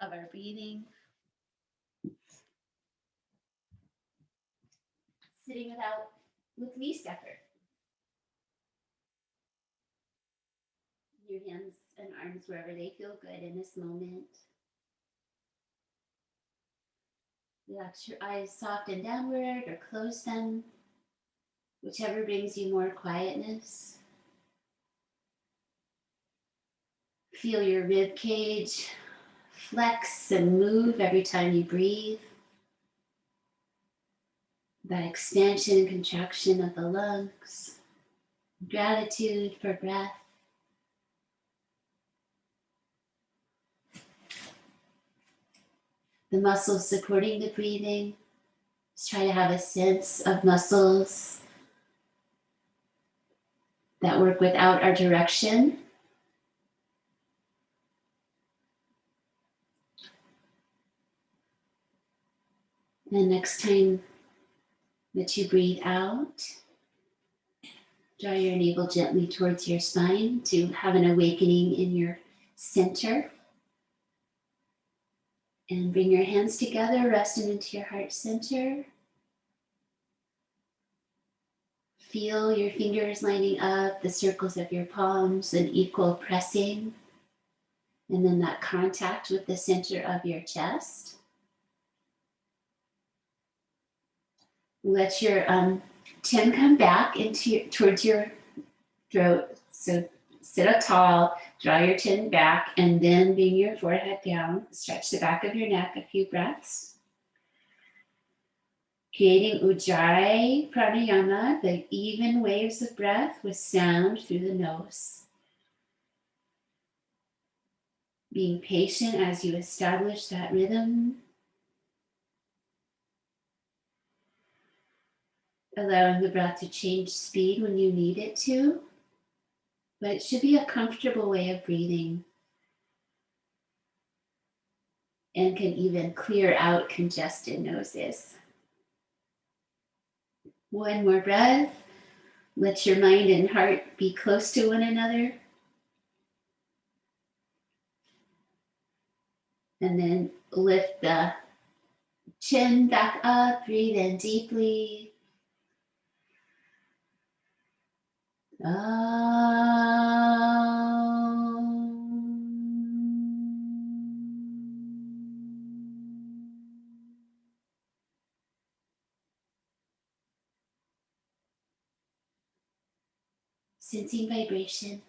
of our breathing. Sitting with least effort. Your hands and arms wherever they feel good in this moment. Relax your eyes, soften downward or close them, whichever brings you more quietness. Feel your rib cage flex and move every time you breathe. That expansion and contraction of the lungs. Gratitude for breath. The muscles supporting the breathing. Just try to have a sense of muscles that work without our direction. And next time that you breathe out, draw your navel gently towards your spine to have an awakening in your center. And bring your hands together, rest them into your heart center. Feel your fingers lining up, the circles of your palms, an equal pressing. And then that contact with the center of your chest. Let your chin come back towards your throat. So sit up tall, draw your chin back, and then bring your forehead down. Stretch the back of your neck a few breaths. Creating Ujjayi Pranayama, the even waves of breath with sound through the nose. Being patient as you establish that rhythm. Allowing the breath to change speed when you need it to. But it should be a comfortable way of breathing. And can even clear out congested noses. One more breath. Let your mind and heart be close to one another. And then lift the chin back up. Breathe in deeply. Sensing vibration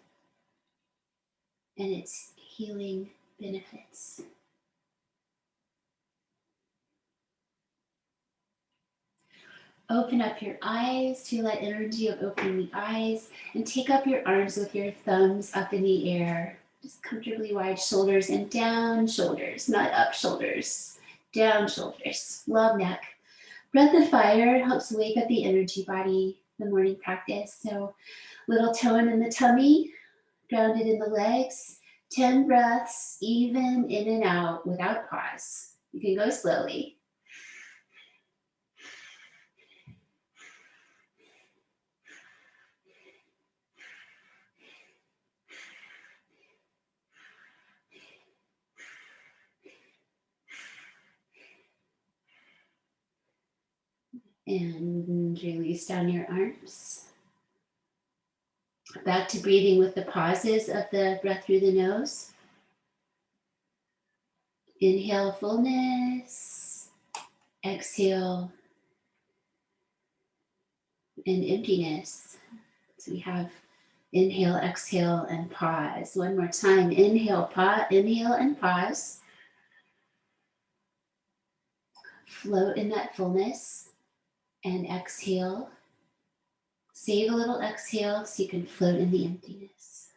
and its healing benefits. Open up your eyes, feel that energy of opening the eyes, and take up your arms with your thumbs up in the air. Just comfortably wide shoulders and down shoulders, not up shoulders, down shoulders, long neck. Breath of fire helps wake up the energy body, the morning practice. So little tone in the tummy, grounded in the legs, 10 breaths, even in and out without pause. You can go slowly. And release down your arms. Back to breathing with the pauses of the breath through the nose. Inhale, fullness. Exhale, and emptiness. So we have inhale, exhale, and pause. One more time. Inhale, inhale and pause. Float in that fullness. And exhale. Save a little exhale so you can float in the emptiness.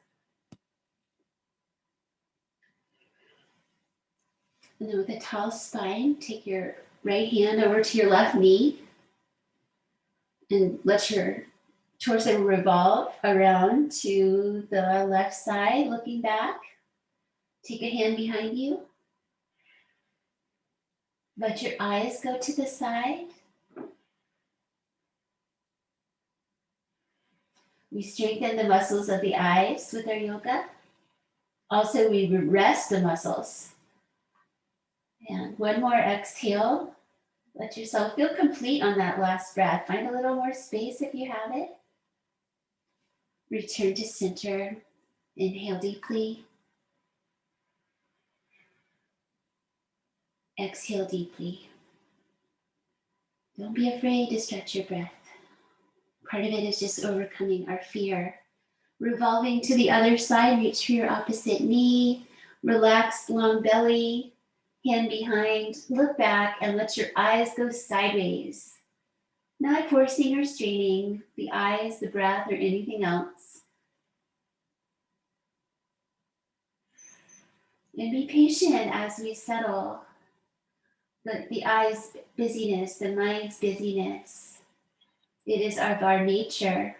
And then with a tall spine, take your right hand over to your left knee and let your torso revolve around to the left side, looking back. Take a hand behind you. Let your eyes go to the side. We strengthen the muscles of the eyes with our yoga. Also, we rest the muscles And one more exhale. Let yourself feel complete on that last breath. Find a little more space if you have it. Return to center. Inhale deeply. Exhale deeply. Don't be afraid to stretch your breath. Part of it is just overcoming our fear. Revolving to the other side, reach for your opposite knee. Relaxed long belly, hand behind. Look back and let your eyes go sideways. Not forcing or straining the eyes, the breath, or anything else. And be patient as we settle. The eyes' busyness, the mind's busyness. It is of our nature.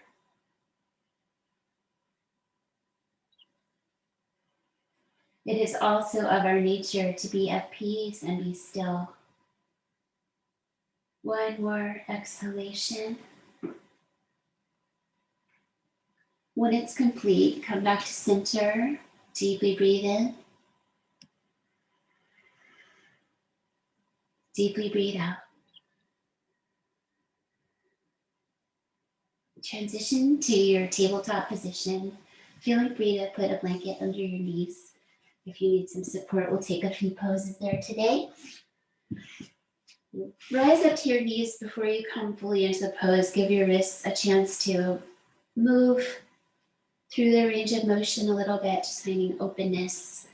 It is also of our nature to be at peace and be still. One more exhalation. When it's complete, come back to center. Deeply breathe in. Deeply breathe out. Transition to your tabletop position. Feeling free to put a blanket under your knees. If you need some support, we'll take a few poses there today. Rise up to your knees before you come fully into the pose. Give your wrists a chance to move through the range of motion a little bit, just finding openness.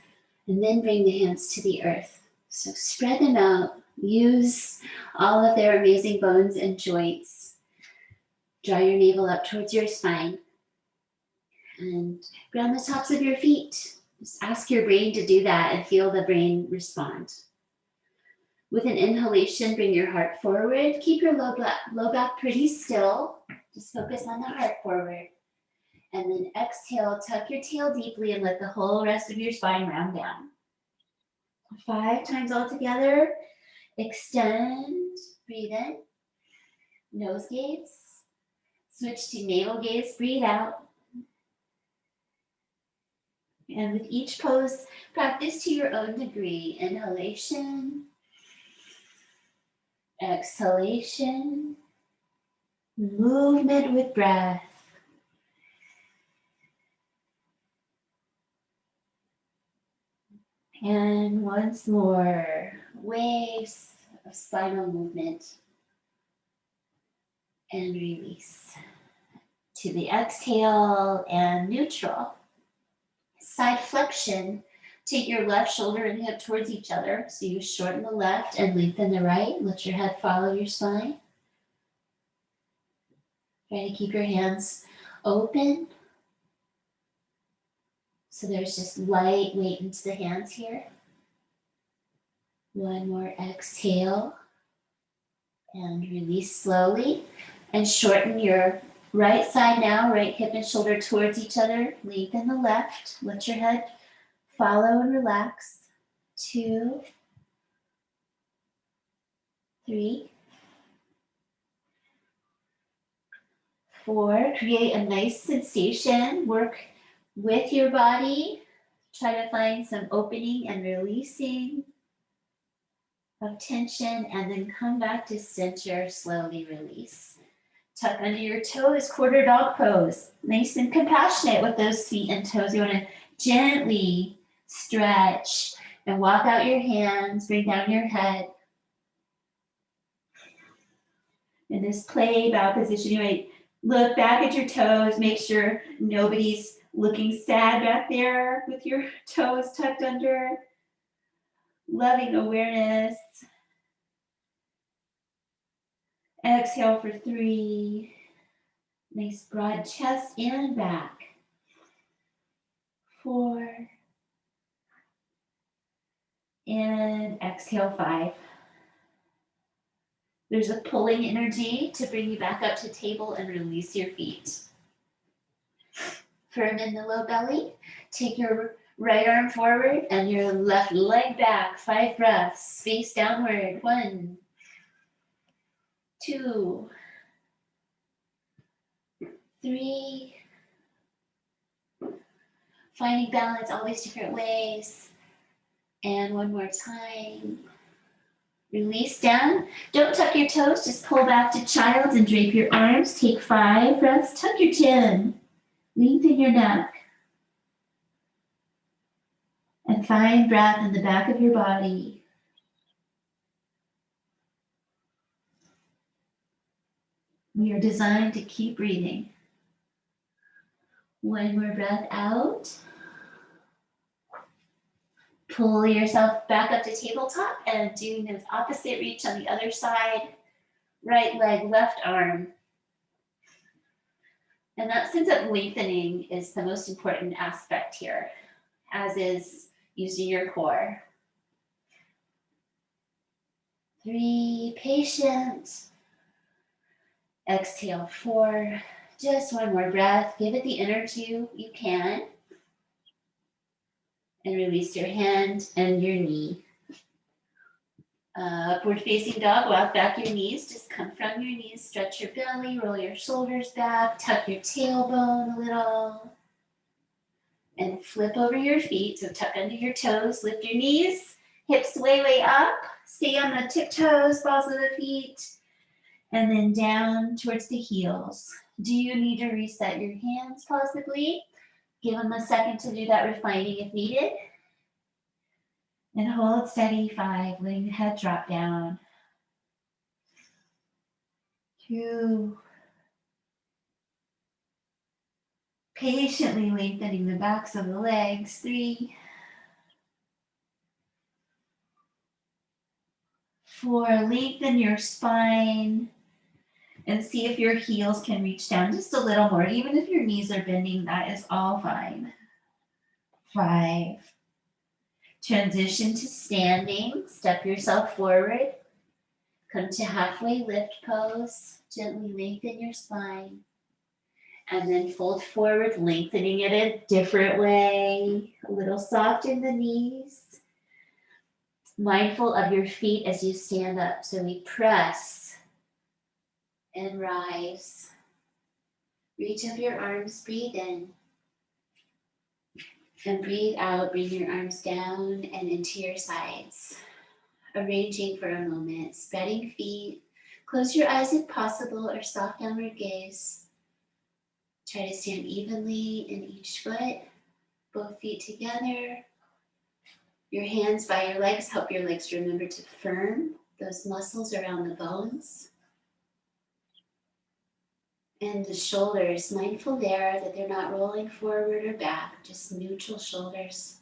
And then bring the hands to the earth. So spread them out. Use all of their amazing bones and joints. Draw your navel up towards your spine. And ground the tops of your feet. Just ask your brain to do that and feel the brain respond. With an inhalation, bring your heart forward. Keep your low back pretty still. Just focus on the heart forward. And then exhale, tuck your tail deeply and let the whole rest of your spine round down. 5 times all together. Extend, breathe in. Nose gaze. Switch to navel gaze, breathe out. And with each pose, practice to your own degree. Inhalation. Exhalation. Movement with breath. And once more, waves of spinal movement. And release. To the exhale and neutral. Side flexion. Take your left shoulder and hip towards each other. So you shorten the left and lengthen the right. Let your head follow your spine. Try to keep your hands open. So there's just light weight into the hands here. One more exhale. And release slowly. And shorten your right side now. Right hip and shoulder towards each other. Lengthen the left. Let your head follow and relax. 2, 3, 4. Create a nice sensation. Work with your body. Try to find some opening and releasing of tension, and then come back to center. Slowly release. Tuck under your toes, quarter dog pose. Nice and compassionate with those feet and toes. You want to gently stretch and walk out your hands. Bring down your head. In this play bow position, you might look back at your toes. Make sure nobody's looking sad back there with your toes tucked under. Loving awareness. Exhale for 3. Nice broad chest and back. 4. And exhale 5. There's a pulling energy to bring you back up to table and release your feet. Firm in the low belly. Take your right arm forward and your left leg back. 5 breaths. Face downward. 1, 2, 3. Finding balance all these different ways. And one more time. Release down. Don't tuck your toes, just pull back to child and drape your arms. Take 5 breaths. Tuck your chin. Lengthen your neck. And find breath in the back of your body. We are designed to keep breathing. One more breath out. Pull yourself back up to tabletop and do the opposite reach on the other side. Right leg, left arm. And that sense of lengthening is the most important aspect here, as is using your core. 3, patient. Exhale, 4. Just one more breath. Give it the energy you can. And release your hand and your knee. Upward facing dog, walk back your knees. Just come from your knees, stretch your belly, roll your shoulders back, tuck your tailbone a little. And flip over your feet, so tuck under your toes, lift your knees, hips way up. Stay on the tiptoes, balls of the feet. And then down towards the heels. Do you need to reset your hands possibly? Give them a second to do that refining if needed. And hold steady, 5, letting the head drop down. 2. Patiently lengthening the backs of the legs. 3. 4, lengthen your spine. And see if your heels can reach down just a little more. Even if your knees are bending, that is all fine. 5. Transition to standing. Step yourself forward. Come to halfway lift pose. Gently lengthen your spine. And then fold forward, lengthening it a different way. A little soft in the knees. Mindful of your feet as you stand up. So we press and rise. Reach up your arms, breathe in. And breathe out, bring your arms down and into your sides. Arranging for a moment, spreading feet. Close your eyes if possible or soft downward gaze. Try to stand evenly in each foot, both feet together. Your hands by your legs, help your legs remember to firm those muscles around the bones. And the shoulders, mindful there that they're not rolling forward or back, just neutral shoulders.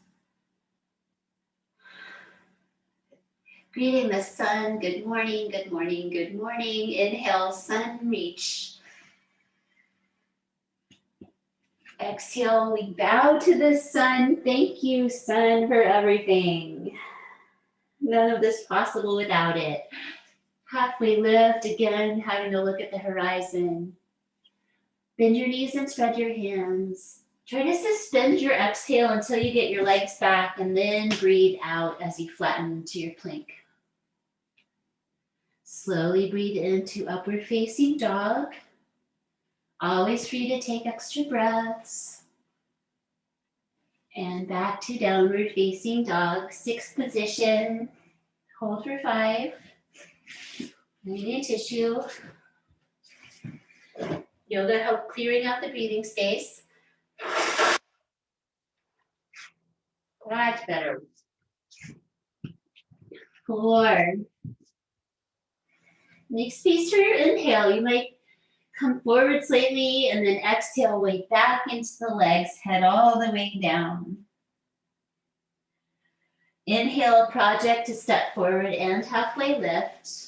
Greeting the sun, good morning, good morning, good morning. Inhale, sun reach. Exhale, we bow to the sun. Thank you, sun, for everything. None of this possible without it. Halfway lift, again, having a look at the horizon. Bend your knees and spread your hands. Try to suspend your exhale until you get your legs back and then breathe out as you flatten to your plank. Slowly breathe into upward facing dog. Always free to take extra breaths. And back to downward facing dog, 6th position. Hold for 5. Moving tissue. Yoga help clearing out the breathing space. That's better. 4. Make space for your inhale. You might come forward slightly and then exhale, weight back into the legs, head all the way down. Inhale, project to step forward and halfway lift.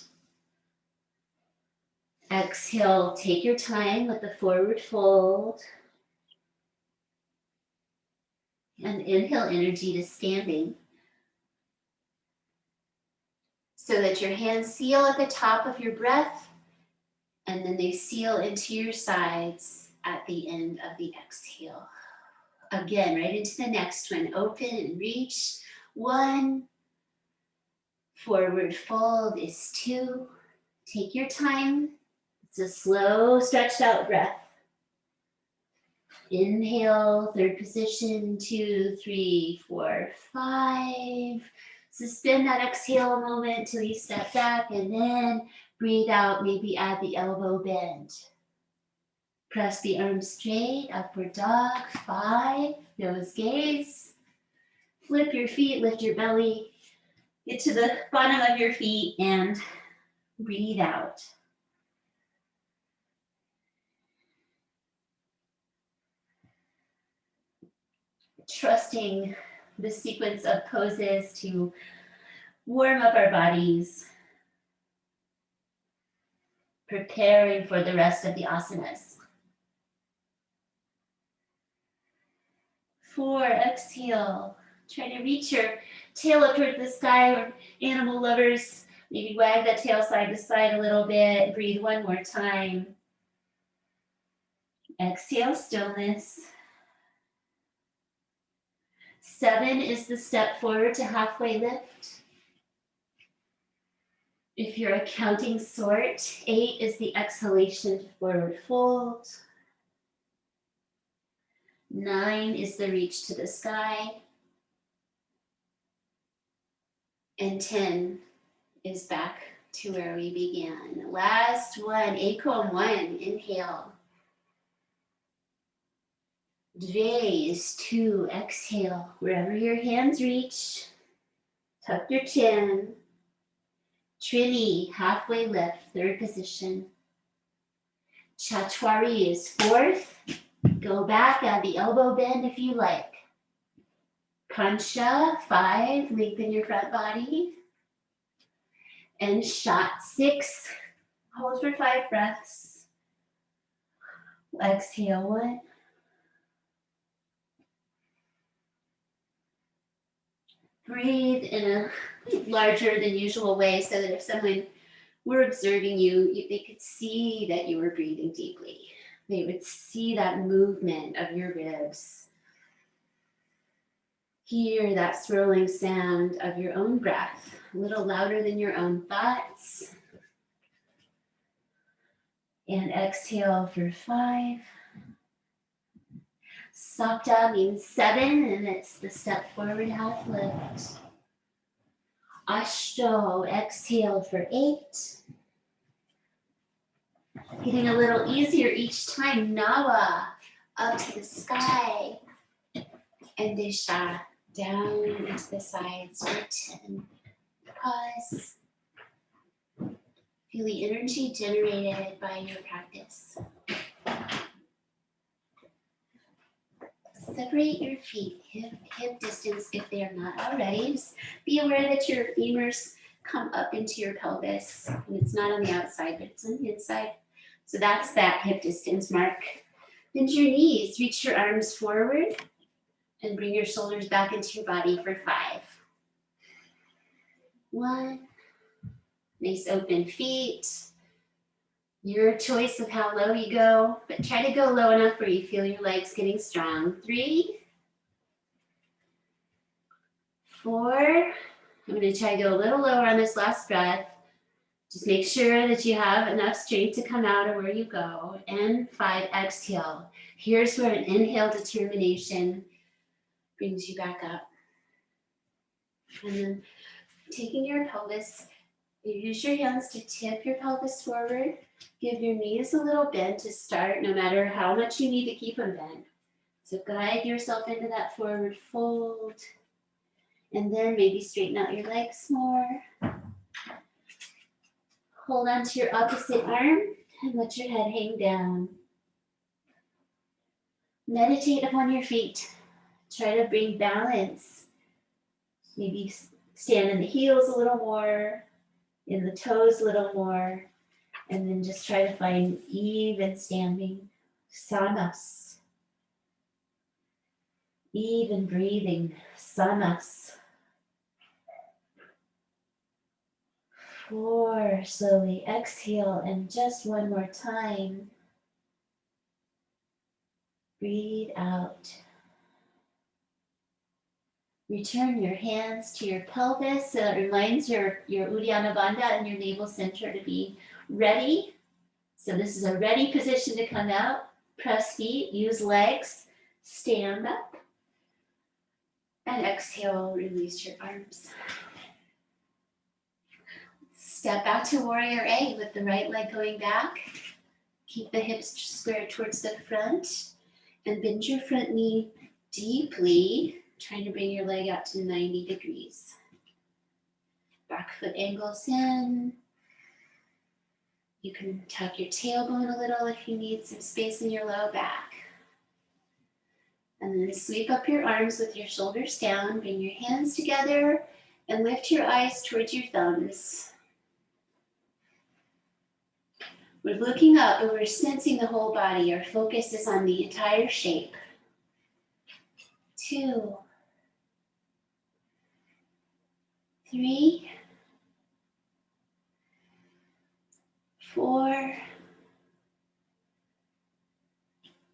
Exhale, take your time with the forward fold. And inhale energy to standing. So that your hands seal at the top of your breath, and then they seal into your sides at the end of the exhale. Again, right into the next one. Open and reach. 1. Forward fold is 2. Take your time. It's a slow, stretched out breath. Inhale, 3rd position, 2, 3, 4, 5. Suspend that exhale a moment till you step back, and then breathe out, maybe add the elbow bend. Press the arms straight, upward dog, 5, nose gaze. Flip your feet, lift your belly, get to the bottom of your feet and breathe out. Trusting the sequence of poses to warm up our bodies, preparing for the rest of the asanas. 4, exhale. Try to reach your tail up toward the sky, or animal lovers, maybe wag that tail side to side a little bit. Breathe one more time. Exhale, stillness. 7 is the step forward to halfway lift. If you're a counting sort, 8 is the exhalation to forward fold. 9 is the reach to the sky. And 10 is back to where we began. Last one, Akom 1, inhale. Dve is 2, exhale. Wherever your hands reach, tuck your chin. Trini, halfway lift, 3rd position. Chatwari is 4th. Go back, add the elbow bend if you like. Kancha, 5, lengthen your front body. And shot 6, hold for 5 breaths. Exhale 1. Breathe in a larger than usual way so that if someone were observing you, they could see that you were breathing deeply. They would see that movement of your ribs. Hear that swirling sound of your own breath, a little louder than your own thoughts. And exhale for 5. Sapta means 7, and it's the step forward half lift. Ashto, exhale for 8. Getting a little easier each time. Nawa, up to the sky. And Disha, down into the sides for 10. Pause. Feel the energy generated by your practice. Separate your feet hip distance if they are not already. Just be aware that your femurs come up into your pelvis, and it's not on the outside, but it's on the inside. So that's that hip distance mark. Bend your knees, reach your arms forward, and bring your shoulders back into your body for 5. 1. Nice open feet. Your choice of how low you go, but try to go low enough where you feel your legs getting strong. 3, 4. I'm going to try to go a little lower on this last breath. Just make sure that you have enough strength to come out of where you go. And 5, exhale. Here's where an inhale determination brings you back up. And then taking your pelvis, you use your hands to tip your pelvis forward. Give your knees a little bend to start, no matter how much you need to keep them bent. So guide yourself into that forward fold. And then maybe straighten out your legs more. Hold on to your opposite arm and let your head hang down. Meditate upon your feet. Try to bring balance. Maybe stand in the heels a little more, in the toes a little more, and then just try to find even standing. Sanas. Even breathing. Sanas. 4, slowly exhale, and just one more time. Breathe out. Return your hands to your pelvis so it reminds your Uddiyana Bandha and your navel center to be ready. So this is a ready position to come out. Press feet, use legs, stand up. And exhale, release your arms. Step back to warrior A with the right leg going back. Keep the hips square towards the front and bend your front knee deeply, trying to bring your leg out to 90 degrees. Back foot angles in. You can tuck your tailbone a little if you need some space in your low back. And then sweep up your arms with your shoulders down. Bring your hands together and lift your eyes towards your thumbs. We're looking up and we're sensing the whole body. Our focus is on the entire shape. 2, 3, 4,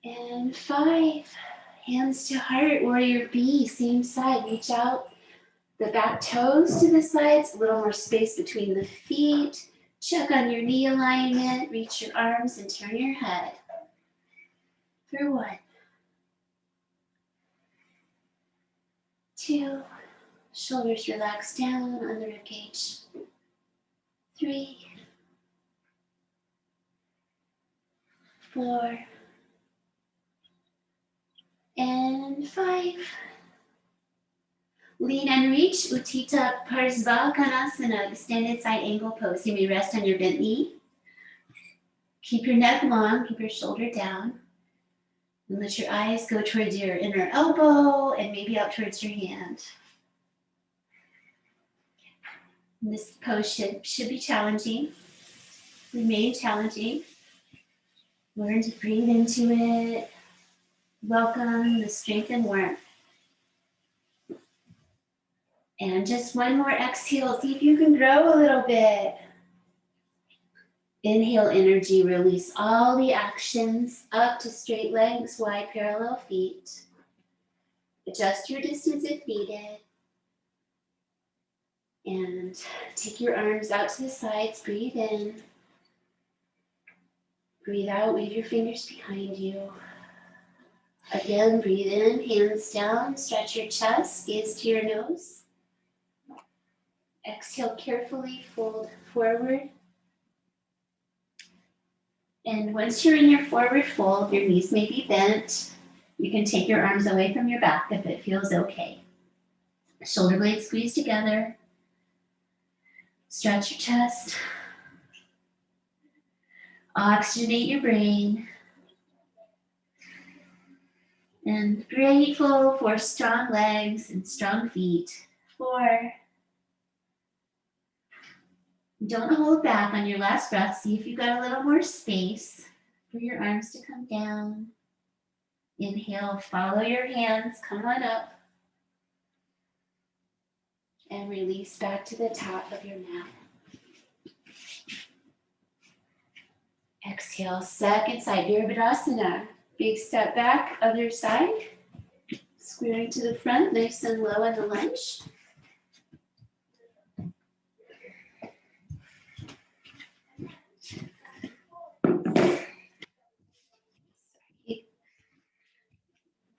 and 5. Hands to heart, warrior B, same side. Reach out the back toes to the sides, a little more space between the feet. Check on your knee alignment, reach your arms and turn your head. For 1, 2, shoulders relax down on the ribcage. 3, 4, and 5. Lean and reach, Utthita Parsvakonasana, extended side angle pose. You may rest on your bent knee. Keep your neck long, keep your shoulder down. And let your eyes go towards your inner elbow and maybe out towards your hand. And this pose should be challenging. Remain challenging. Learn to breathe into it. Welcome the strength and warmth. And just one more exhale. See if you can grow a little bit. Inhale energy, release all the actions up to straight legs, wide parallel feet. Adjust your distance if needed. And take your arms out to the sides, breathe in. Breathe out, wave your fingers behind you. Again, breathe in, hands down, stretch your chest, gaze to your nose. Exhale carefully, fold forward. And once you're in your forward fold, your knees may be bent. You can take your arms away from your back if it feels okay. Shoulder blades squeeze together. Stretch your chest. Oxygenate your brain. And grateful for strong legs and strong feet. 4. Don't hold back on your last breath. See if you've got a little more space for your arms to come down. Inhale, follow your hands, come on up. And release back to the top of your mat. Exhale, second side, Virabhadasana. Big step back, other side. Squaring to the front, nice and low in the lunge.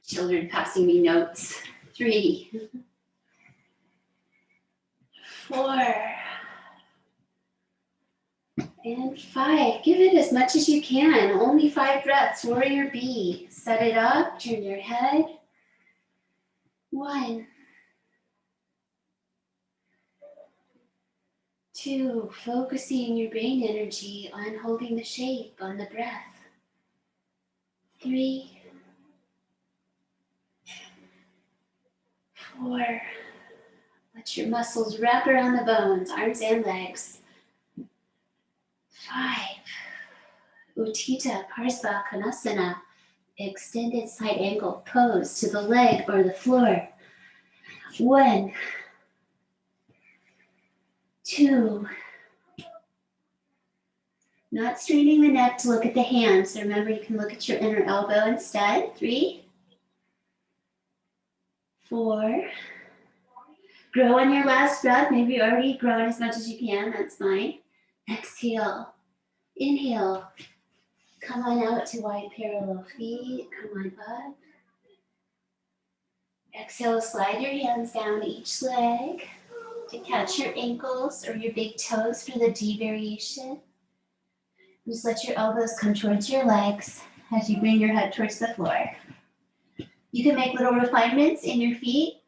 Children passing me notes. 3, 4, and 5. Give it as much as you can. Only 5 breaths. Warrior B. Set it up. Turn your head. 1, 2. Focusing your brain energy on holding the shape, on the breath. 3, 4. Let your muscles wrap around the bones, arms and legs. 5. Utthita Parsvakonasana, extended side angle pose to the leg or the floor. 1, 2. Not straining the neck to look at the hands. So remember, you can look at your inner elbow instead. 3, 4. Grow on your last breath. Maybe you already grown as much as you can. That's fine. Exhale. Inhale. Come on out to wide parallel feet. Come on up. Exhale, slide your hands down each leg. to catch your ankles or your big toes for the D variation. Just let your elbows come towards your legs as you bring your head towards the floor. You can make little refinements in your feet.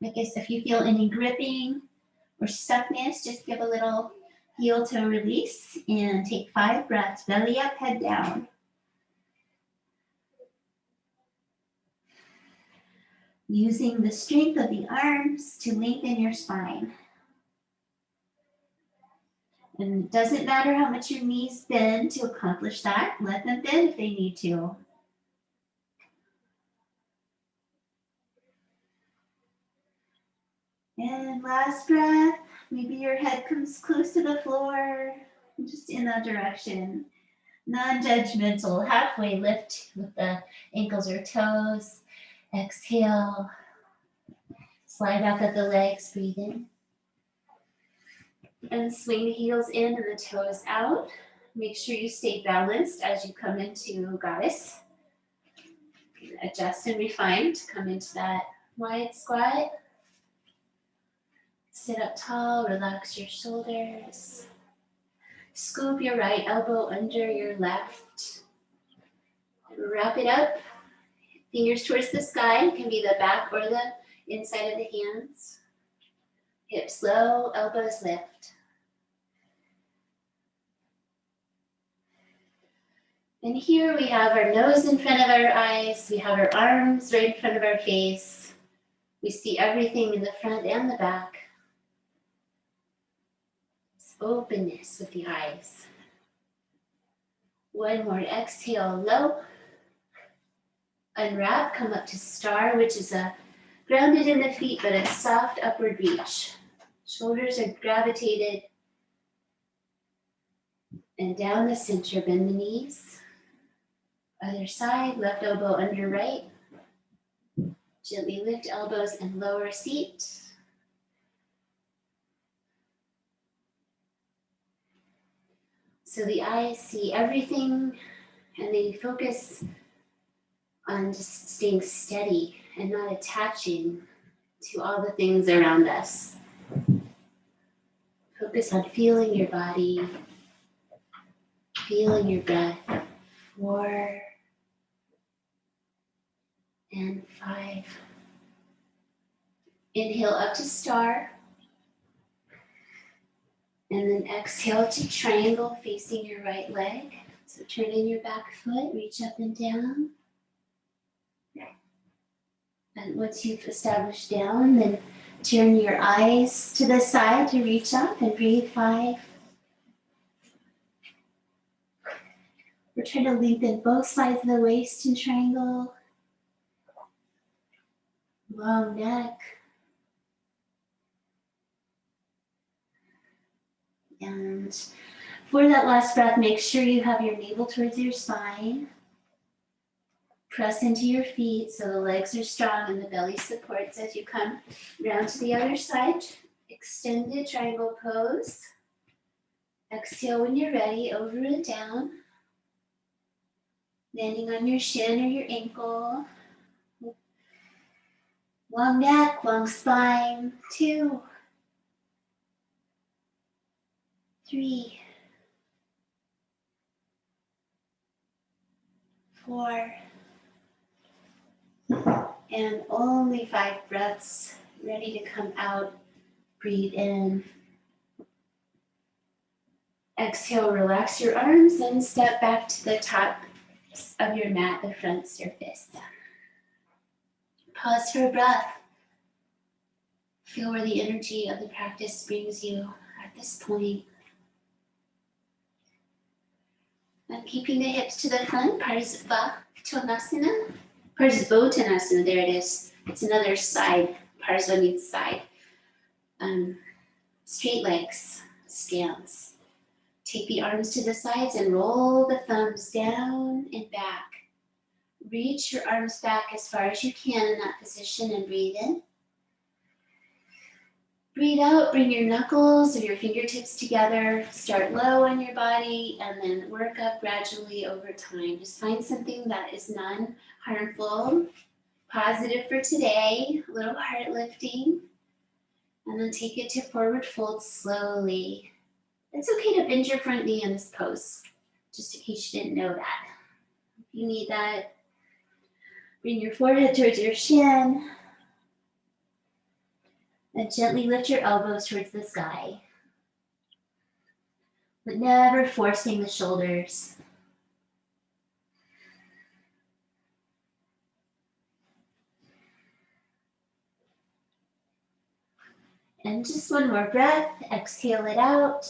I guess if you feel any gripping or stuckness, just give a little heel toe release and take 5 breaths, belly up, head down. Using the strength of the arms to lengthen your spine. And it doesn't matter how much your knees bend to accomplish that. Let them bend if they need to. And last breath, maybe your head comes close to the floor, just in that direction. Non-judgmental, halfway lift with the ankles or toes. Exhale, slide back up the legs, breathe in. And swing the heels in and the toes out. Make sure you stay balanced as you come into goddess. Adjust and refine to come into that wide squat. Sit up tall, relax your shoulders. Scoop your right elbow under your left. Wrap it up. Fingers towards the sky. It can be the back or the inside of the hands. Hips low, elbows lift. And here we have our nose in front of our eyes. We have our arms right in front of our face. We see everything in the front and the back. It's openness with the eyes. One more exhale, low. Unwrap, come up to star, which is a grounded in the feet, but a soft upward reach. Shoulders are gravitated. And down the center, bend the knees. Other side, left elbow under right. Gently lift elbows and lower seat. So the eyes see everything and they focus on just staying steady and not attaching to all the things around us. Focus on feeling your body, feeling your breath. 4 and 5. Inhale up to star. And then exhale to triangle facing your right leg. So turn in your back foot, reach up and down. And once you've established down, then turn your eyes to the side to reach up and breathe 5. We're trying to lengthen both sides of the waist in triangle. Long neck. And for that last breath, make sure you have your navel towards your spine. Press into your feet so the legs are strong and the belly supports as you come round to the other side. Extended triangle pose. Exhale when you're ready, over and down. Landing on your shin or your ankle. Long neck, long spine. 2, 3, 4, and only 5 breaths. Ready to come out. Breathe in. Exhale, relax your arms and step back to the top of your mat, the front surface. Pause for a breath. Feel where the energy of the practice brings you at this point. And keeping the hips to the front, Parsvottanasana. Parsvottanasana, there it is. It's another side. Parsva means side. Straight legs, stance. Take the arms to the sides and roll the thumbs down and back. Reach your arms back as far as you can in that position and breathe in. Breathe out, bring your knuckles or your fingertips together. Start low on your body and then work up gradually over time. Just find something that is non-harmful, positive for today, a little heart lifting. And then take it to forward fold slowly. It's okay to bend your front knee in this pose, just in case you didn't know that. If you need that, bring your forehead towards your shin. And gently lift your elbows towards the sky, but never forcing the shoulders. And just one more breath, exhale it out.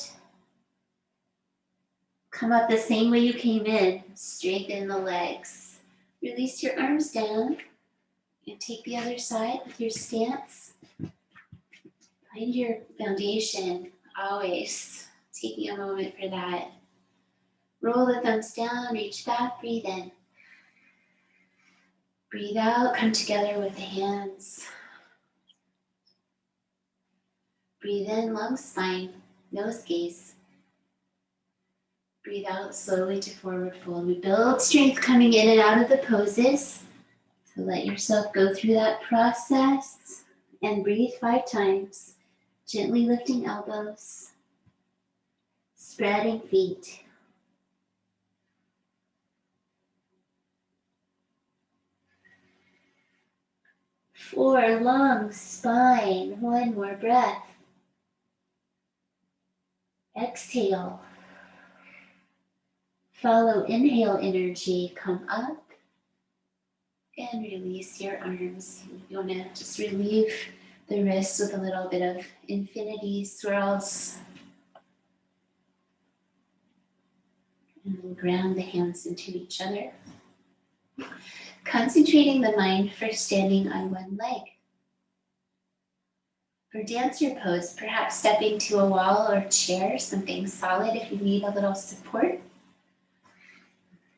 Come up the same way you came in, straighten the legs. Release your arms down and take the other side with your stance. Find your foundation, always taking a moment for that. Roll the thumbs down, reach back, breathe in. Breathe out, come together with the hands. Breathe in, long spine, nose gaze. Breathe out slowly to forward fold. We build strength coming in and out of the poses. So let yourself go through that process and breathe 5 times. Gently lifting elbows, spreading feet. Four, long spine. One more breath. Exhale. Follow inhale energy. Come up and release your arms. You want to just relieve the wrists with a little bit of infinity swirls. And then ground the hands into each other. Concentrating the mind for standing on one leg. For dancer pose, perhaps stepping to a wall or chair, something solid if you need a little support.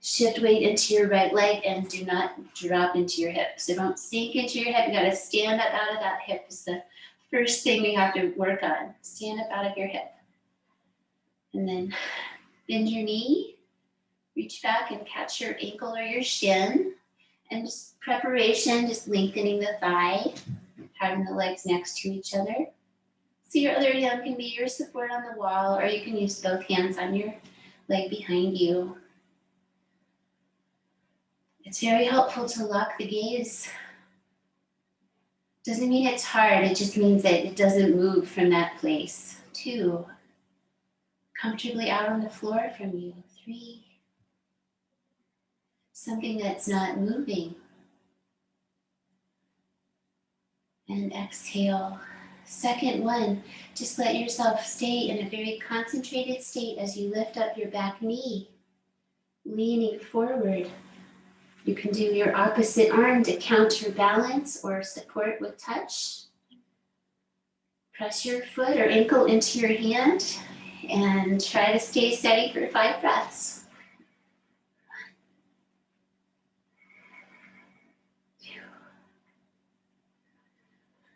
Shift weight into your right leg and do not drop into your hip. So don't sink into your hip. You gotta stand up out of that hip is the first thing we have to work on. Stand up out of your hip. And then bend your knee, reach back and catch your ankle or your shin. And just preparation, just lengthening the thigh, having the legs next to each other. So your other hand can be your support on the wall, or you can use both hands on your leg behind you. It's very helpful to lock the gaze. Doesn't mean it's hard, it just means that it doesn't move from that place. 2, comfortably out on the floor from you. 3, something that's not moving. And exhale. Second one, just let yourself stay in a very concentrated state as you lift up your back knee, leaning forward. You can do your opposite arm to counterbalance or support with touch. Press your foot or ankle into your hand and try to stay steady for 5 breaths. 2.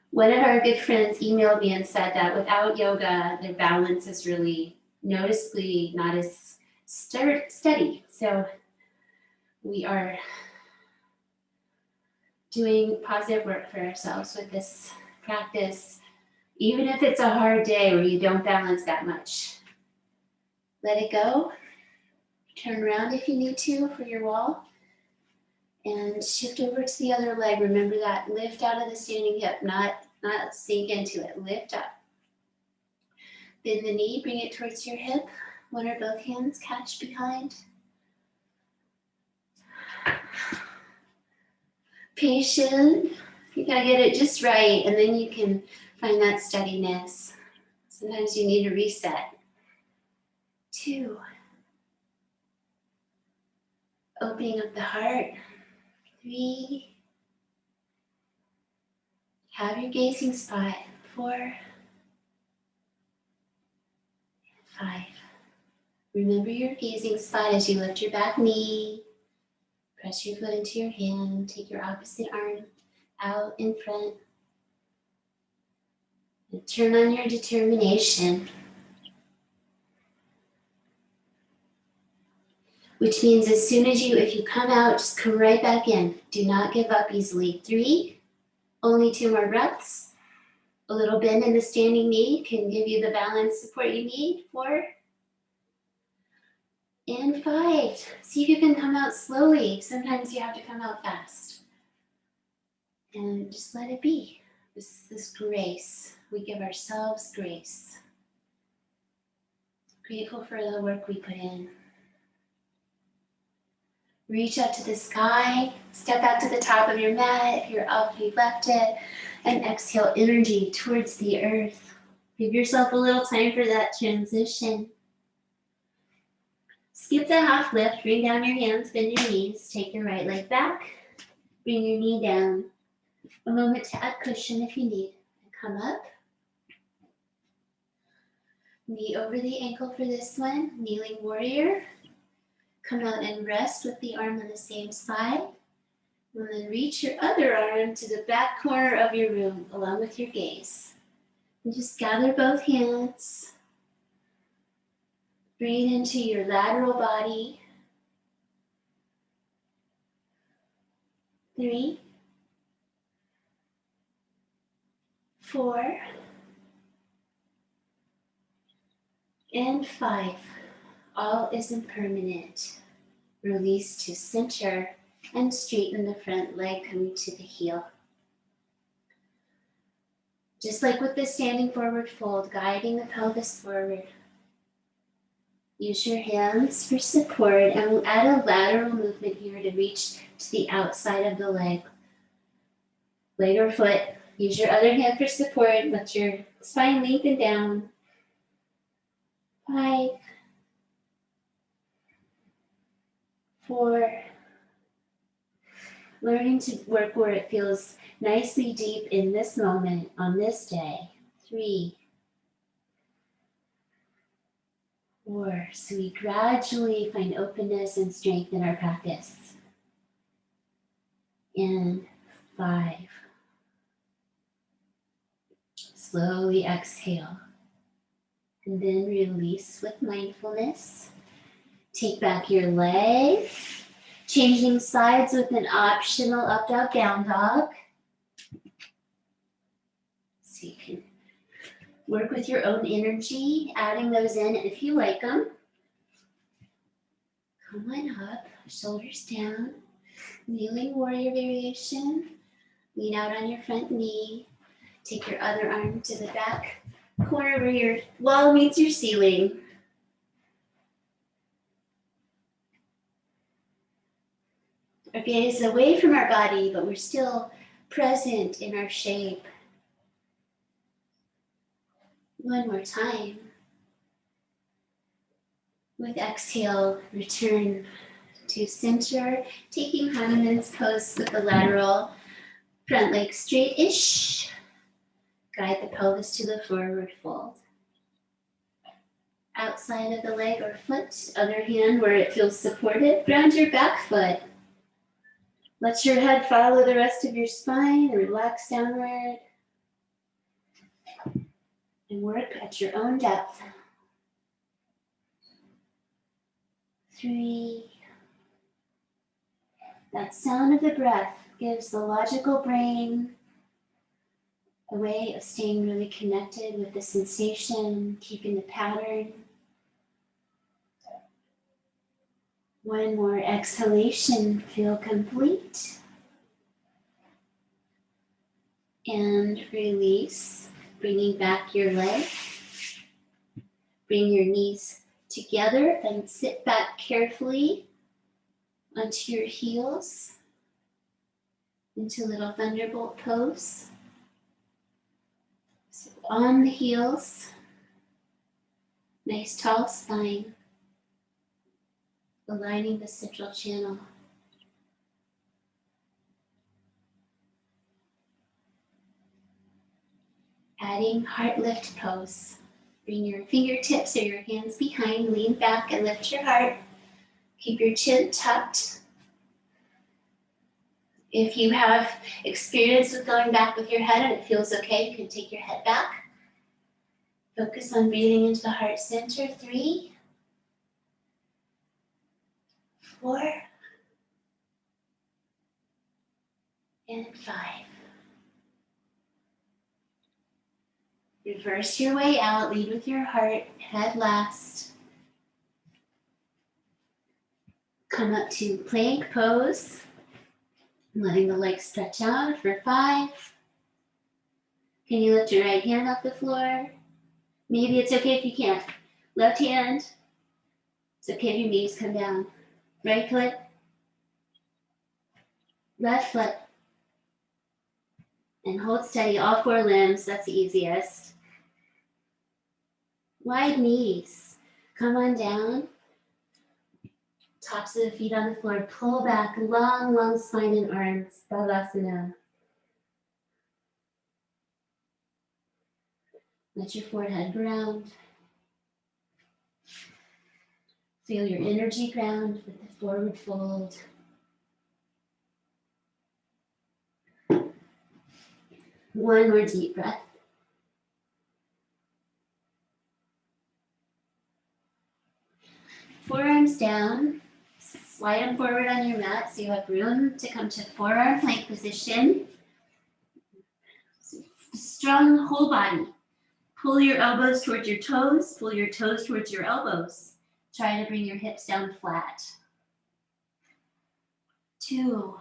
One of our good friends emailed me and said that without yoga, their balance is really noticeably not as steady. So we are doing positive work for ourselves with this practice, even if it's a hard day where you don't balance that much. Let it go. Turn around if you need to for your wall. And shift over to the other leg. Remember that. Lift out of the standing hip, not sink into it. Lift up. Bend the knee, bring it towards your hip. One or both hands catch behind. Patient. You gotta get it just right, and then you can find that steadiness. Sometimes you need to reset. 2. Opening up the heart. 3. Have your gazing spot. 4. 5. Remember your gazing spot as you lift your back knee. Press your foot into your hand. Take your opposite arm out in front. And turn on your determination. Which means as soon as if you come out, just come right back in. Do not give up easily. 3, only 2 more breaths. A little bend in the standing knee can give you the balance support you need. 4 and 5. See if you can come out slowly. Sometimes you have to come out fast. And just let it be. This grace. We give ourselves grace. Grateful for the work we put in. Reach up to the sky. Step out to the top of your mat. If you're up, you left it. And exhale energy towards the earth. Give yourself a little time for that transition. Skip the half lift. Bring down your hands, bend your knees. Take your right leg back. Bring your knee down. A moment to add cushion if you need. Come up. Knee over the ankle for this one. Kneeling warrior. Come out and rest with the arm on the same side. And then reach your other arm to the back corner of your room along with your gaze. And just gather both hands. Breathe into your lateral body. 3, 4, and 5. All is impermanent. Release to center and straighten the front leg coming to the heel. Just like with the standing forward fold, guiding the pelvis forward. Use your hands for support, and we'll add a lateral movement here to reach to the outside of the leg. Leg or foot. Use your other hand for support. Let your spine lengthen down. 5, 4. Learning to work where it feels nicely deep in this moment on this day. 3, 4. So we gradually find openness and strength in our practice. And 5. Slowly exhale. And then release with mindfulness. Take back your leg. Changing sides with an optional up dog, down dog. So you can work with your own energy, adding those in if you like them. Come on up, shoulders down. Kneeling warrior variation. Lean out on your front knee. Take your other arm to the back corner where your wall meets your ceiling. Our gaze away from our body, but we're still present in our shape. One more time. With exhale, return to center, taking Hanuman's pose with the lateral front leg straight-ish. Guide the pelvis to the forward fold. Outside of the leg or foot, other hand where it feels supported, ground your back foot. Let your head follow the rest of your spine, relax downward, and work at your own depth. 3. That sound of the breath gives the logical brain a way of staying really connected with the sensation, keeping the pattern. One more exhalation, feel complete. And release, bringing back your leg. Bring your knees together and sit back carefully onto your heels into little thunderbolt pose. So on the heels, nice tall spine, aligning the central channel. Adding heart lift pose. Bring your fingertips or your hands behind, lean back and lift your heart. Keep your chin tucked. If you have experience with going back with your head and it feels okay, you can take your head back. Focus on breathing into the heart center. 3, 4, and 5. Reverse your way out, lead with your heart, head last. Come up to plank pose, letting the legs stretch out for 5. Can you lift your right hand off the floor? Maybe it's okay if you can't. Left hand, it's okay if your knees come down. Right foot, left foot, and hold steady, all 4 limbs, that's the easiest. Wide knees, come on down. Tops of the feet on the floor, pull back, long, long spine and arms, Balasana. Let your forehead ground. Feel your energy ground with the forward fold. One more deep breath. Forearms down. Slide them forward on your mat so you have room to come to forearm plank position. Strong whole body. Pull your elbows towards your toes. Pull your toes towards your elbows. Try to bring your hips down flat. 2,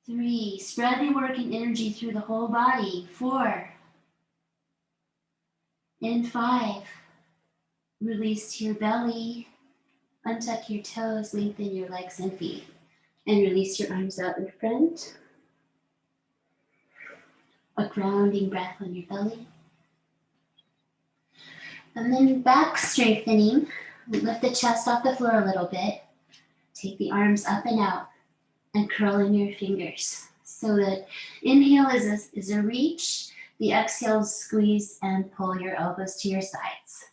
3. Spread the work and energy through the whole body. 4. And 5. Release to your belly. Untuck your toes, lengthen your legs and feet. And release your arms out in front. A grounding breath on your belly. And then back strengthening. Lift the chest off the floor a little bit. Take the arms up and out and curl in your fingers. So that inhale is a reach. The exhale, squeeze and pull your elbows to your sides.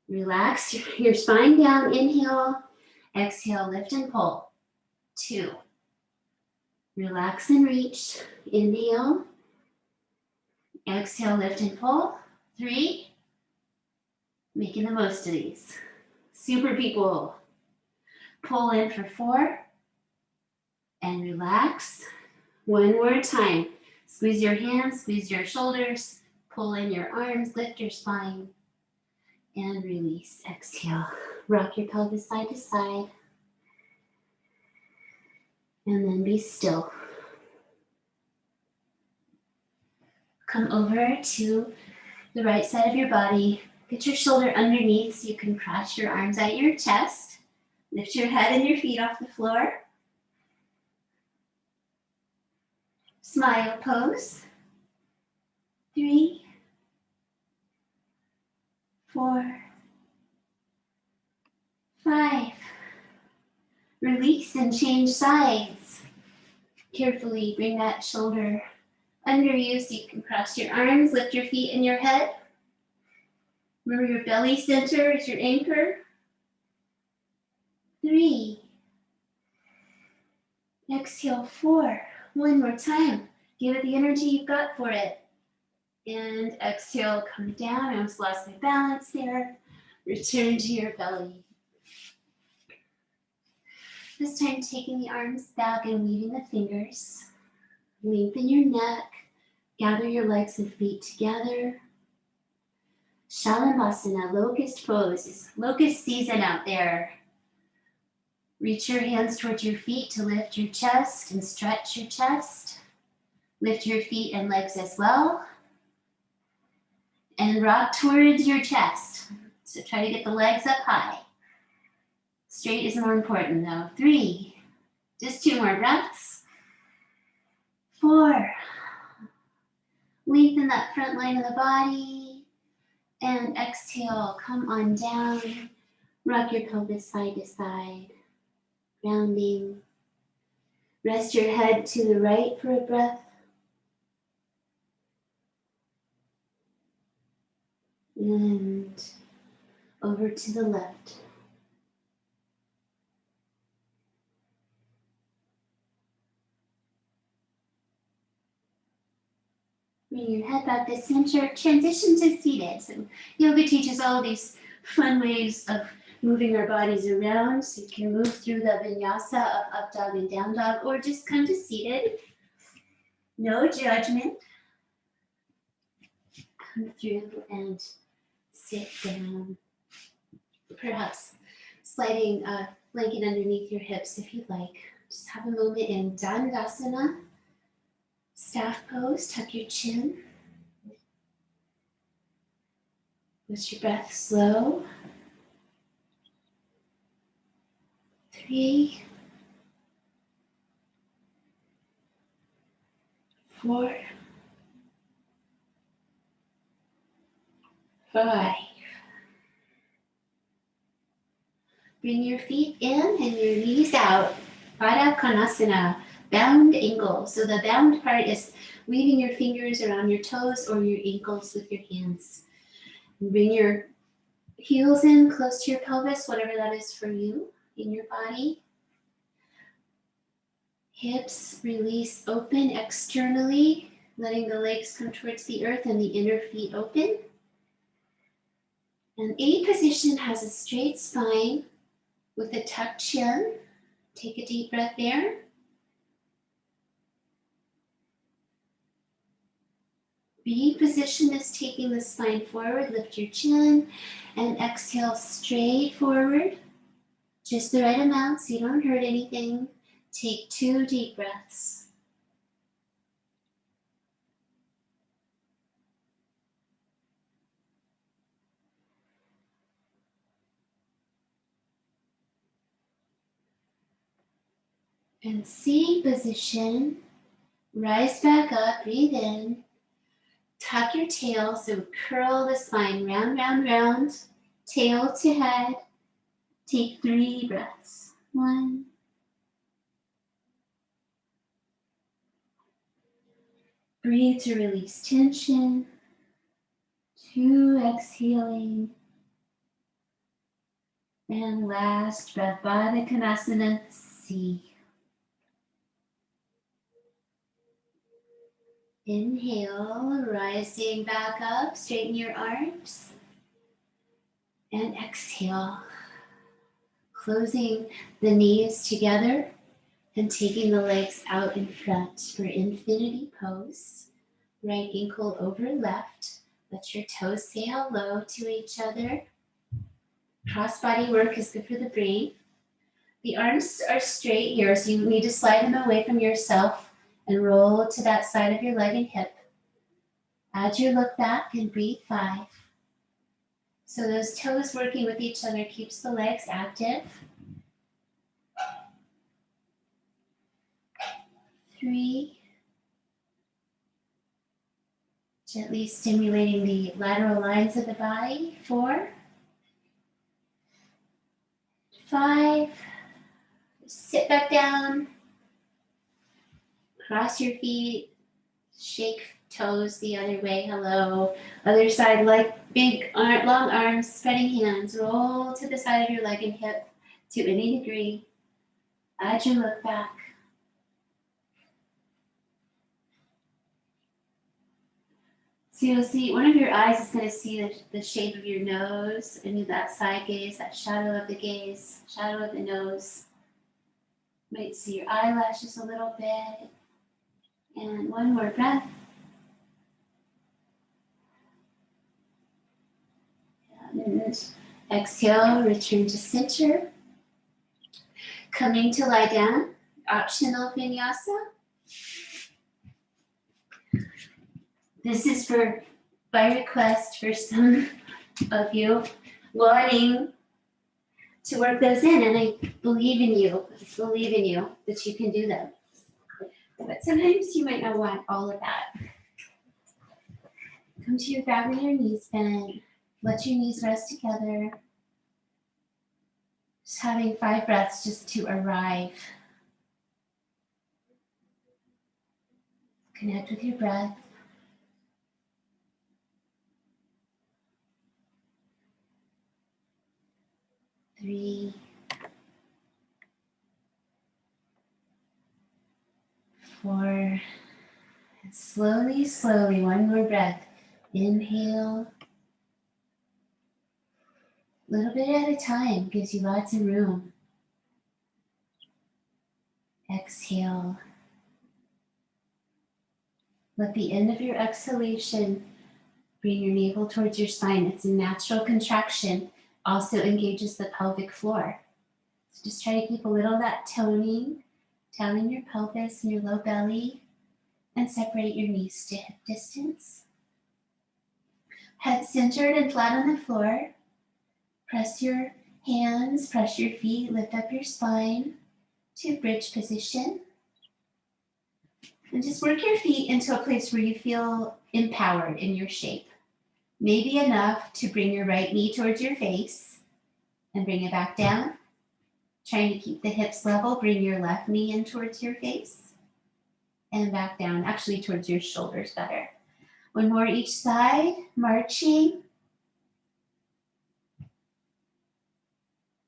Relax your spine down, inhale. Exhale, lift and pull. 2. Relax and reach. Inhale. Exhale, lift and pull. 3. Making the most of these. Super people. Pull in for 4. And relax. One more time. Squeeze your hands, squeeze your shoulders. Pull in your arms, lift your spine. And release. Exhale. Rock your pelvis side to side. And then be still. Come over to the right side of your body. Get your shoulder underneath so you can cross your arms at your chest. Lift your head and your feet off the floor. Smile pose. 3, 4, 5. Release and change sides. Carefully bring that shoulder under you so you can cross your arms, lift your feet and your head. Remember your belly center is your anchor. 3. Exhale, 4. One more time. Give it the energy you've got for it. And exhale, come down. I almost lost my balance there. Return to your belly. This time, taking the arms back and weaving the fingers. Lengthen your neck. Gather your legs and feet together. Shalabhasana, locust pose. It's locust season out there. Reach your hands towards your feet to lift your chest and stretch your chest. Lift your feet and legs as well. And rock towards your chest. So try to get the legs up high. Straight is more important though. 3. Just 2 more breaths. 4. Lengthen that front line of the body. And exhale, come on down. Rock your pelvis side to side. Grounding. Rest your head to the right for a breath. And over to the left. Bring your head back to center. Transition to seated. So yoga teaches all these fun ways of moving our bodies around. So you can move through the vinyasa of up dog and down dog, or just come to seated. No judgment. come through and sit down. Perhaps sliding a blanket underneath your hips if you'd like. Just have a moment in Dandasana, staff pose, tuck your chin. Let your breath slow. 3, 4, 5. Bring your feet in and your knees out. Pada Konasana, bound ankle. So the bound part is weaving your fingers around your toes or your ankles with your hands. Bring your heels in close to your pelvis, whatever that is for you in your body. Hips release open externally, letting the legs come towards the earth and the inner feet open. And any position has a straight spine with a tucked chin. Take a deep breath there. B position is taking the spine forward. Lift your chin and exhale straight forward. Just the right amount so you don't hurt anything. Take 2 deep breaths. And C position, rise back up, breathe in, tuck your tail, so curl the spine, round, round, round, tail to head. Take 3 breaths. 1, breathe to release tension. 2, exhaling. And last breath, Baddha Konasana, C. Inhale, rising back up, straighten your arms. And exhale, closing the knees together and taking the legs out in front for infinity pose. Right ankle over left. Let your toes say hello to each other. Cross-body work is good for the brain. The arms are straight here, so you need to slide them away from yourself and roll to that side of your leg and hip. Add your look back and breathe 5. So those toes working with each other keeps the legs active. 3. Gently stimulating the lateral lines of the body. 4. 5. Sit back down. Cross your feet. Shake toes the other way. Hello. Other side, like big long arms, spreading hands. Roll to the side of your leg and hip to any degree. Add your look back. So you'll see one of your eyes is going to see the shape of your nose, and that side gaze, that shadow of the gaze, shadow of the nose. Might see your eyelashes a little bit. And one more breath. And exhale, return to center. Coming to lie down, optional vinyasa. This is by request for some of you wanting to work those in, and I believe in you. I believe in you that you can do them. But sometimes you might not want all of that. Come to your back with your knees bent. Let your knees rest together. Just having 5 breaths just to arrive. Connect with your breath. 3, 4, and slowly, slowly, one more breath. Inhale. A little bit at a time, gives you lots of room. Exhale. Let the end of your exhalation Bring your navel towards your spine. It's a natural contraction. Also engages the pelvic floor. So just try to keep a little of that toning down in your pelvis and your low belly, and separate your knees to hip distance. Head centered and flat on the floor. Press your hands, press your feet, lift up your spine to bridge position. And just work your feet into a place where you feel empowered in your shape. Maybe enough to bring your right knee towards your face and bring it back down. Trying to keep the hips level, bring your left knee in towards your face and back down, actually towards your shoulders better. One more each side, marching.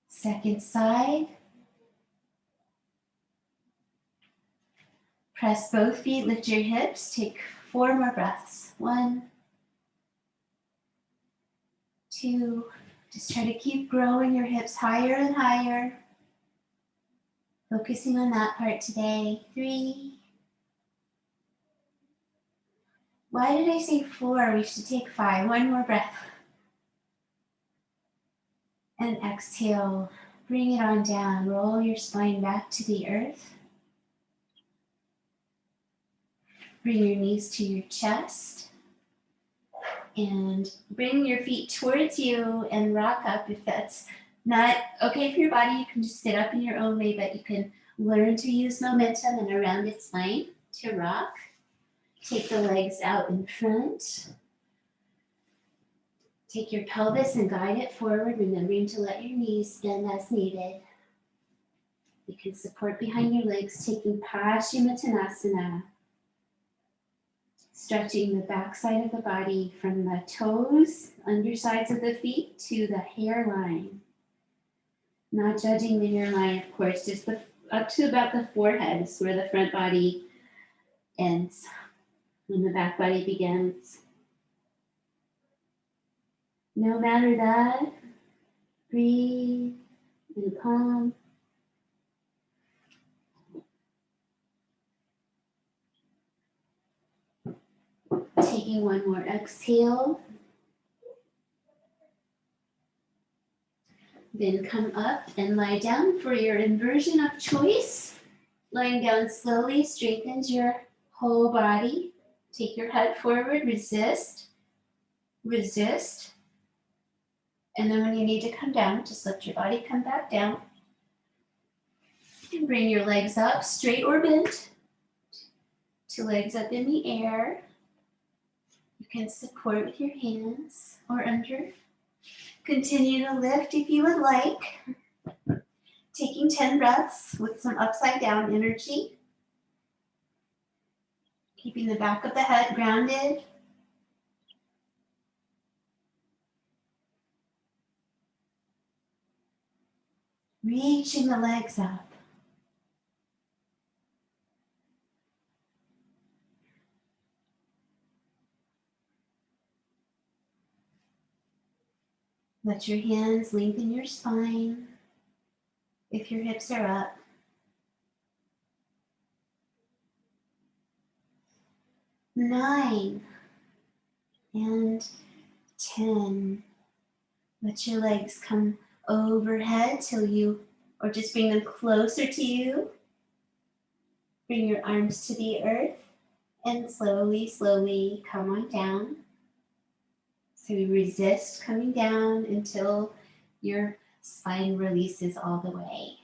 Second side. Press both feet, lift your hips, take 4 more breaths. 1, 2, just try to keep growing your hips higher and higher. Focusing on that part today. 3. Why did I say 4? We should take 5. 1 more breath. And exhale, bring it on down. Roll your spine back to the earth. Bring your knees to your chest. And bring your feet towards you and rock up. If that's not okay for your body, you can just sit up in your own way, but you can learn to use momentum and a rounded spine to rock. Take the legs out in front. Take your pelvis and guide it forward, remembering to let your knees bend as needed. You can support behind your legs, taking Paschimottanasana. Stretching the backside of the body from the toes, undersides of the feet, to the hairline. Not judging the hairline, of course, just up to about the forehead is where the front body ends and the back body begins. No matter that, breathe and calm. Taking one more exhale. Then come up and lie down for your inversion of choice. Lying down slowly strengthens your whole body. Take your head forward, resist, resist. And then when you need to come down, just let your body come back down. And bring your legs up, straight or bent. 2 legs up in the air. You can support with your hands or under. Continue to lift if you would like. Taking 10 breaths with some upside down energy. Keeping the back of the head grounded. Reaching the legs up. Let your hands lengthen your spine if your hips are up. 9 and 10. Let your legs come overhead till you, or just bring them closer to you. Bring your arms to the earth and slowly, slowly come on down. So you resist coming down until your spine releases all the way.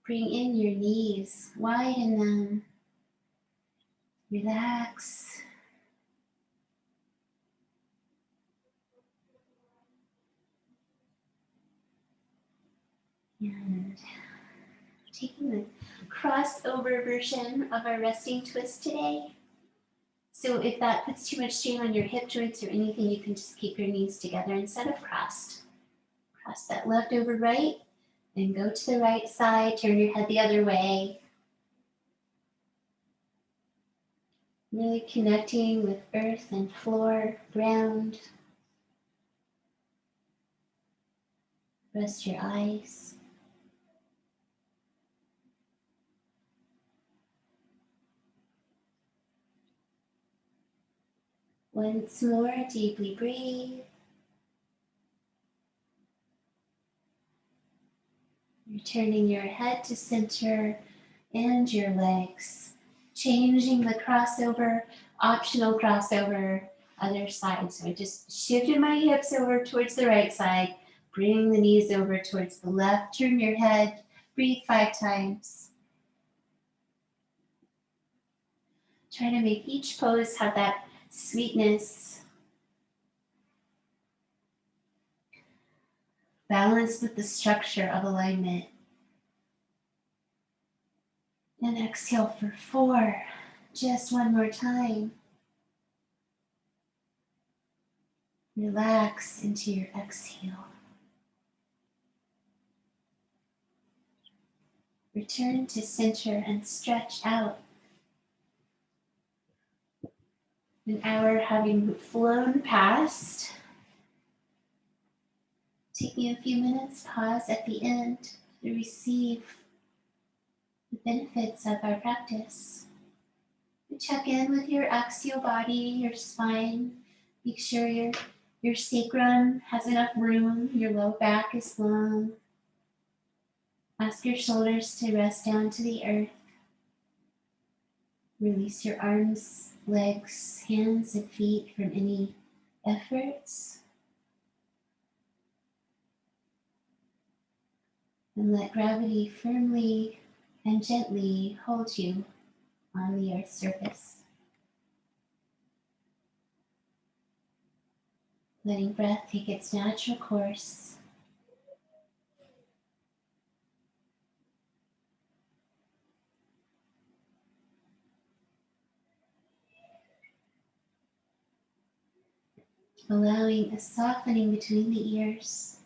Bring in your knees, widen them. Relax. And taking the crossover version of our resting twist today. So if that puts too much strain on your hip joints or anything, you can just keep your knees together instead of crossed. Cross that left over right, and go to the right side, turn your head the other way. Really connecting with earth and floor, ground. Rest your eyes. Once more, deeply breathe. Returning your head to center and your legs. Changing the crossover, optional crossover, other side. So I just shifted my hips over towards the right side, bring the knees over towards the left, turn your head, breathe 5 times. Try to make each pose have that sweetness, balanced with the structure of alignment. And exhale for 4. Just one more time. Relax into your exhale. Return to center and stretch out. An hour having flown past. Taking a few minutes, pause at the end to receive the benefits of our practice. Check in with your axial body, your spine. Make sure your sacrum has enough room, your low back is long. Ask your shoulders to rest down to the earth. Release your arms, legs, hands, and feet from any efforts. And let gravity firmly and gently hold you on the earth's surface. Letting breath take its natural course. Allowing a softening between the ears.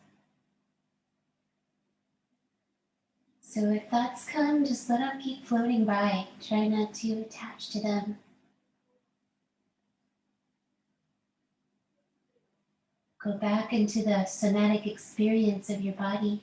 So if thoughts come, just let them keep floating by. Try not to attach to them. Go back into the somatic experience of your body.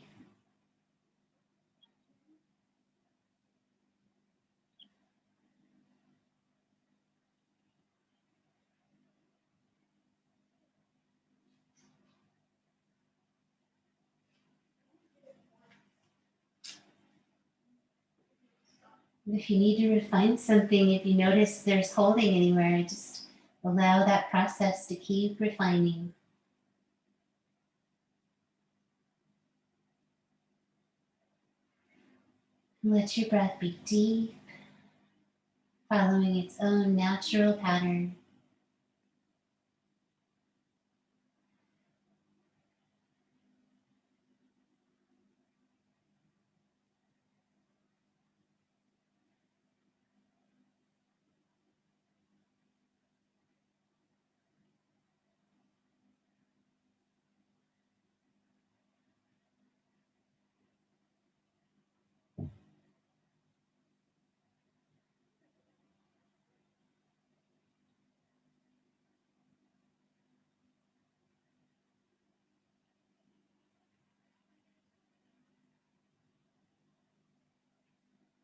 If you need to refine something, if you notice there's holding anywhere, just allow that process to keep refining. Let your breath be deep, following its own natural pattern.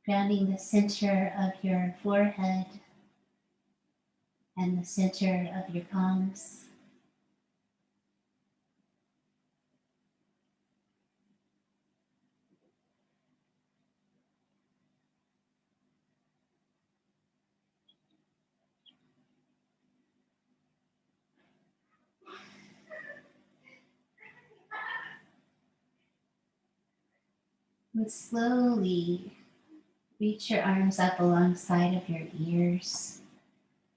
Grounding the center of your forehead and the center of your palms. And slowly reach your arms up alongside of your ears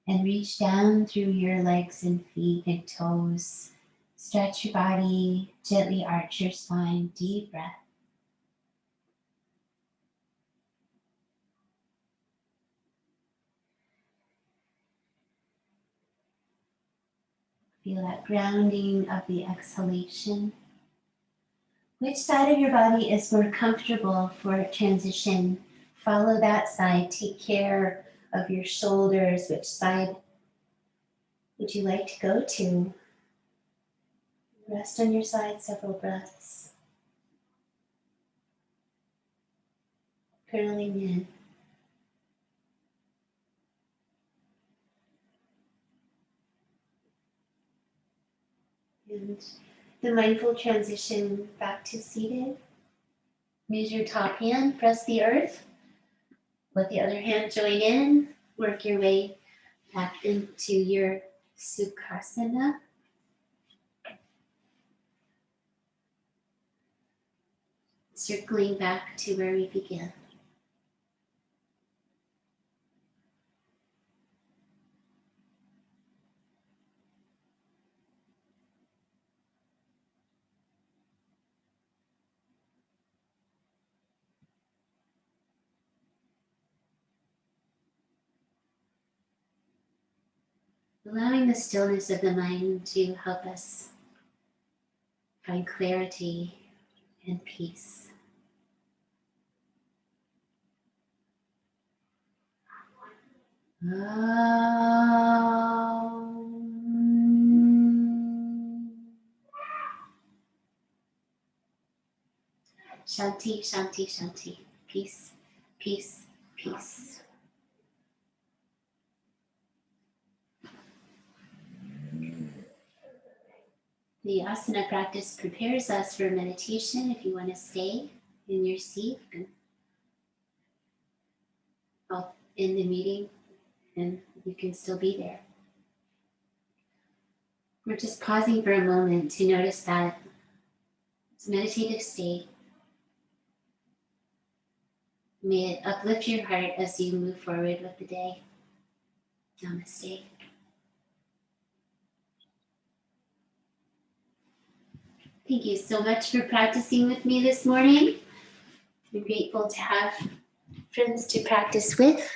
and reach down through your legs and feet and toes. Stretch your body, gently arch your spine, deep breath. Feel that grounding of the exhalation. Which side of your body is more comfortable for transition? Follow that side. Take care of your shoulders. Which side would you like to go to? Rest on your side several breaths. Curling in. And the mindful transition back to seated. Use your top hand, press the earth. Let the other hand join in. Work your way back into your Sukhasana. Circling back to where we began. Allowing the stillness of the mind to help us find clarity and peace. Shanti, Shanti, Shanti. Peace, peace, peace. The asana practice prepares us for meditation. If you want to stay in your seat, I'll end the meeting and you can still be there. We're just pausing for a moment to notice that meditative state. May it uplift your heart as you move forward with the day. Namaste. Thank you so much for practicing with me this morning. I'm grateful to have friends to practice with.